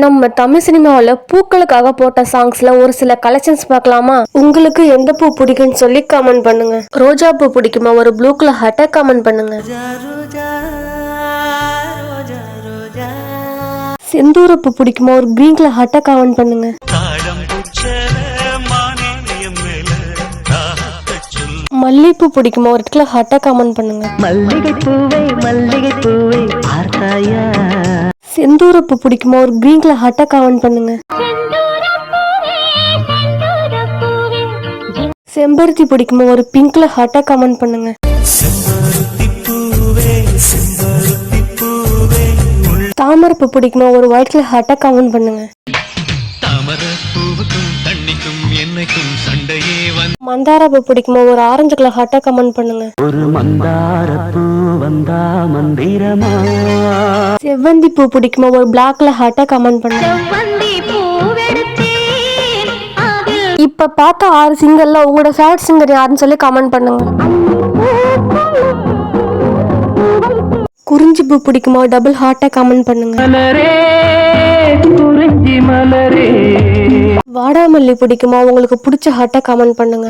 நம்ம தமிழ் சினிமாவில் பூக்களுக்காக போட்ட சாங்ஸ்ல ஒரு சில கலெக்ஷன்ஸ் பார்க்கலாமா? உங்களுக்கு எந்த பூ பிடிக்கும்னு சொல்லி கமெண்ட் பண்ணுங்க. ரோஜா பூ பிடிக்குமா? ஒரு ப்ளூ கலர் ஹார்ட்டை கமெண்ட் பண்ணுங்க. செந்தூர பூ பிடிக்குமா? ஒரு கிரீன் கலர் ஹார்ட்டை கமெண்ட் பண்ணுங்க. மல்லிகைப்பூ பிடிக்குமா? ஒரு ரெட் கலர் ஹார்ட்டை கமெண்ட் பண்ணுங்க. மல்லிகை பூவே பார்த்தாயா? செந்தூரப்பு பிடிக்குமா? ஒரு கிரீன் கலர் ஹார்ட்டை கமெண்ட் பண்ணுங்க. செம்பருத்தி பிடிக்குமா? ஒரு பிங்க் கலர் ஹார்ட்டை கமெண்ட் பண்ணுங்க. தாமரைப்பூ பிடிக்குமா? ஒரு ஒயிட் கலர் ஹார்ட்டை கமெண்ட் பண்ணுங்க. மந்தாரப்பூ பிடிக்குமா? ஒரு ஆரஞ்சு கலர் ஹார்ட்டை கமெண்ட் பண்ணுங்க. ஒரு மந்தாரப்பூ வந்தா மந்திரமா. செவ்வந்தி பூ பிடிக்குமா? ஒரு பிளாக் கலர் ஹார்ட்டை கமெண்ட் பண்ணுங்க. இப்ப பார்த்த 6 சிங்கர்ல உங்களோட ஃபேவரட் சிங்கர் யாருன்னு சொல்லி கமெண்ட் பண்ணுங்க. குறிஞ்சி பூ பிடிக்குமா? டபுள் ஹார்ட்டை கமெண்ட் பண்ணுங்க. வாடாமல்லி பிடிக்குமா? உங்களுக்கு பிடிச்ச ஹார்ட்டை கமெண்ட் பண்ணுங்க.